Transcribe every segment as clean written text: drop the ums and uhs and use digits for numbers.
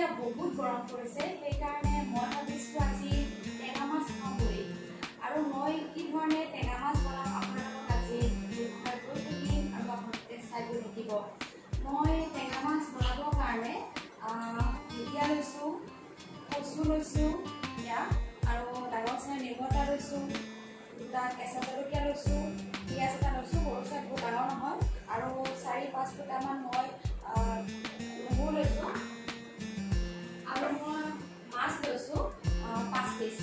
এতিয়া বহুত গৰম পৰিছে, সেইকাৰণে মই ভাবিছোঁ আজি টেঙা মাছ খাওঁ বুলি। আৰু মই কি ধৰণে টেঙা মাছ বনাওঁ আপোনালোকক আজি দেখুৱাই গৈ থাকিম আৰু আপোনালোকে চাই গৈ থাকিব। মই টেঙা মাছ বনাবৰ কাৰণে ঢেকীয়া লৈছোঁ, কচু লৈছোঁ এতিয়া, আৰু ডাঙৰ চাই নেমু এটা লৈছোঁ, দুটা কেঁচা জলকীয়া লৈছোঁ, পিঁয়াজ এটা লৈছোঁ, সৰু চাই বহুত ডাঙৰ নহয়, আৰু 4-5 ফুটামান মই নহৰু লৈছোঁ, আৰু মই মাছ লৈছোঁ 5 পিচ।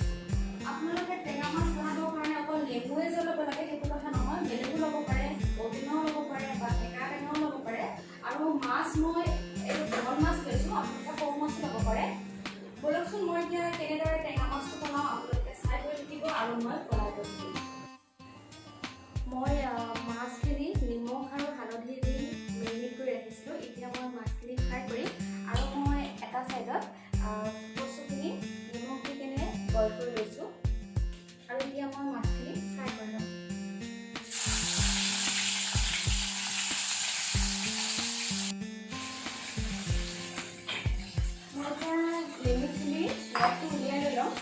আপোনালোকে টেঙা মাছ বনাবৰ কাৰণে অকল নেমুৱে যে ল'ব লাগে সেইটো কথা নহয়, বেলেগো ল'ব পাৰে, ঔটেঙাও ল'ব পাৰে বা টেঙাও ল'ব পাৰে। আৰু মাছ মই এইটো ডাঙৰ মাছ লৈছোঁ, আপোনালোকে সৰু মাছো ল'ব পাৰে। বলকচোন মই এতিয়া কেনেদৰে টেঙা মাছটো বনাওঁ আপোনালোকে চাই গৈ থাকিব আৰু মই বনাই গৈ থাকিম। মই মাছখিনি নিমখ আৰু হালধি দি মেৰিনেট কৰি ৰাখিছিলোঁ। এতিয়া মই মাছখিনি ফ্ৰাই কৰিম, আৰু মই এটা ছাইডত কচুখিনি নিমখ দি কেনে বইল কৰি লৈছোঁ, আৰু এতিয়া মই মাছখিনি ফ্ৰাই কৰি ল'ম। মই এতিয়া নেমুখিনি ৰসটো উলিয়াই লৈ ল'ম।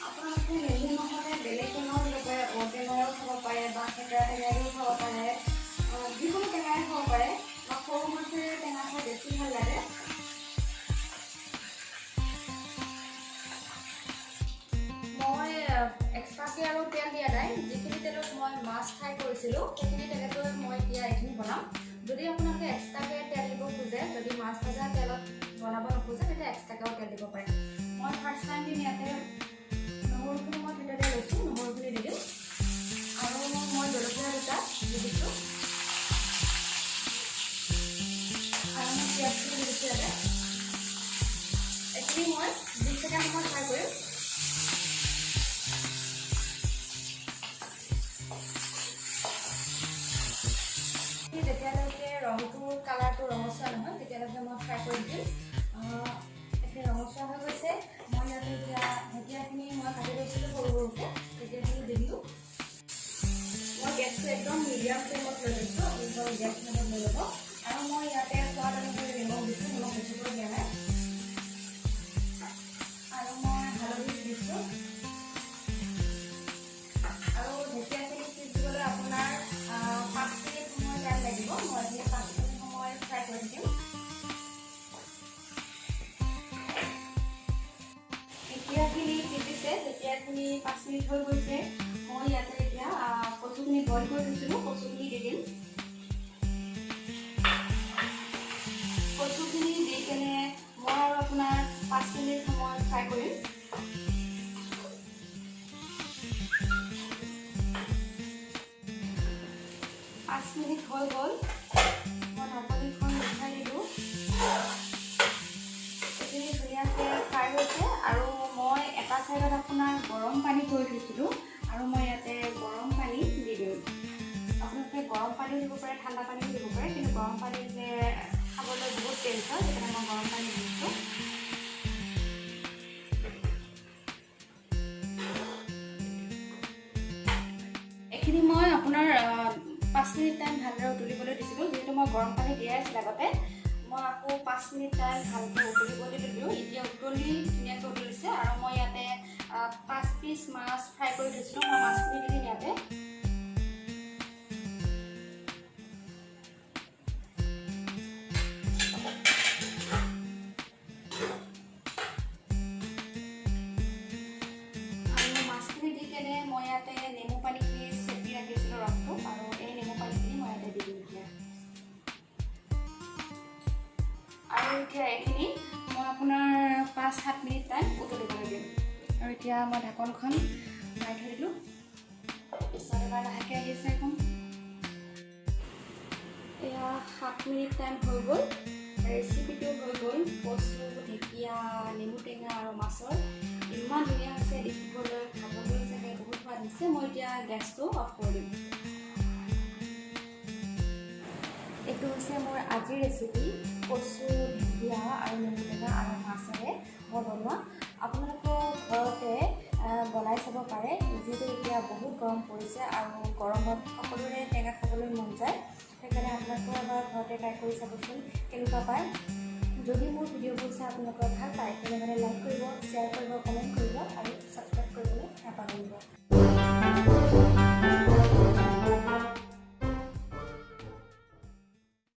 আপোনালোকে নেমু নহ'লে বেলেগ টেঙাও দিব পাৰে, ঔটেঙাও খাব পাৰে বা থেকেৰা টেঙাইও খাব পাৰে, যিকোনো টেঙাই খাব পাৰে, বা সৰু মাছেৰে টেঙা খাই বেছি ভাল লাগে। মই এক্সট্ৰাকৈ আৰু তেল দিয়া নাই, যিখিনি তেলত মই মাছ ফ্ৰাই কৰিছিলোঁ সেইখিনি তেলতে মই এতিয়া এইখিনি বনাম। যদি আপোনালোকে এক্সট্ৰাকৈ তেল দিব খোজে, যদি মাছ ভজা তেলত বনাব নোখোজে, তেতিয়া এক্সট্ৰাকৈও তেল দিব পাৰে। মই ফাৰ্ষ্ট টাইম ইয়াতে নহৰুখিনি মই তেলতে লৈছোঁ, নহৰুখিনি দি দিম, আৰু মই জলকীয়া দুটা দি দিছোঁ, আৰু মই পিঁয়াজখিনি দি দিছোঁ ইয়াতে। এইখিনি মই 20 ছেকেণ্ড সময় ফ্ৰাই কৰিম। যেতিয়ালৈকে ৰংটোৰ কালাৰটো ৰঙচুৱা নহয় তেতিয়ালৈকে মই ফ্ৰাই কৰি দিম। এতিয়া ৰঙচুৱা হৈ গৈছে, মই ইয়াতে এতিয়া ঢেকীয়াখিনি মই কাটি লৈছিলোঁ সৰু সৰুকৈ, ঢেকীয়াখিনি দি দিলোঁ। মই গেছটো একদম মিডিয়াম ফ্লেমত লৈ লৈছোঁ, আপোনালোকৰ মিডিয়াম ফ্লেমত লৈ ল'ব। আৰু মই ইয়াতে সোৱাদ অনুসৰি নিমখ দিছোঁ, নিমখ বেছিকৈ দিয়া নাই, আৰু মই হালধি দিছোঁ। আৰু ঢেকীয়াখিনি সিজিবলৈ আপোনাৰ 5 মিনিট সময় টাইম লাগিব। মই এতিয়া 5 মিনিট সময় ফ্ৰাই কৰি থাকিম। ঢেকীয়াখিনি সিজিছে, ঢেকীয়াখিনি 5 মিনিট হৈ গৈছে। মই ইয়াতে এতিয়া কচুখিনি বইল কৰি থৈছিলোঁ, কচুখিনি দি দিম। কচুখিনি দি কেনে মই আৰু আপোনাৰ 5 মিনিট সময় ফ্ৰাই কৰিম। পাঁচ মিনিট হৈ গ'ল, মই ঢাকনিখন উঠাই দিলোঁ। এইখিনি ধুনীয়াকৈ ফ্ৰাই হৈছে, আৰু মই এটা ছাইডত আপোনাৰ গৰম পানী কৰি থৈছিলোঁ, আৰু মই ইয়াতে গৰম পানী দি দিম। আপোনালোকে গৰম পানীও দিব পাৰে, ঠাণ্ডা পানীও দিব পাৰে, কিন্তু গৰম পানী যে খাবলৈ বহুত টেষ্ট হয়, সেইকাৰণে মই গৰম পানী দিছোঁ। এইখিনি মই আপোনাৰ 5 মিনিট টাইম ভালদৰে উতলিবলৈ দিছিলোঁ। যিহেতু মই গৰম পানী দিয়াই আছিল আগতে, মই আকৌ 5 মিনিট টাইম ভালকৈ উতলিবলৈ দিলোঁ। এতিয়া উতলি ধুনীয়াকৈ উতলিছে, আৰু মই ইয়াতে 5 পিচ মাছ ফ্ৰাই কৰি থৈছিলোঁ, মই মাছখিনি দি দিম ইয়াতে। আৰু মাছখিনি দি কেনে মই ইয়াতে নেমু পানীখিনি চেপি ৰাখিছিলোঁ ৰসটো, আৰু এই নেমু পানীখিনি মই ইয়াতে দি দিম এতিয়া। আৰু এতিয়া এইখিনি মই আপোনাৰ 5-7 মিনিট টাইম উতলিবলৈ দিম। আৰু এতিয়া মই ঢাকনখন মাৰি থৈ দিলোঁ, পিছত এবাৰ লাহেকৈ আহি চাই ক'ম। এয়া 7 মিনিট টাইম হৈ গ'ল, ৰেচিপিটো হৈ গ'ল। কচু, ঢেকীয়া, নেমু টেঙা আৰু মাছৰ ইমান ধুনীয়া হৈছে দেখিবলৈ, খাবলৈ চাগে বহুত সোৱাদ হৈছে। মই এতিয়া গেছটো অফ কৰি দিম। এইটো হৈছে মোৰ আজিৰ ৰেচিপি, কচু, ঢেকীয়া আৰু নেমু টেঙা আৰু মাছেৰে মই বনোৱা। আপোনালোকে ঘৰতে বনাই বনাই চাব পাৰে, যিহেতু এতিয়া বহুত গৰম পৰিছে আৰু গৰমত সকলোৰে টেঙা খাবলৈ মন যায়। সেইকাৰণে আপোনালোকেও এবাৰ ঘৰতে ট্ৰাই কৰি চাবচোন কেনেকুৱা পায়। যদি মোৰ ভিডিঅ'বোৰ চাই আপোনালোকে ভাল পায় তেনেহ'লে লাইক কৰিব, শ্বেয়াৰ কৰিব, কমেণ্ট কৰিব আৰু ছাবস্ক্ৰাইব কৰিবলৈ নাপাহৰিব।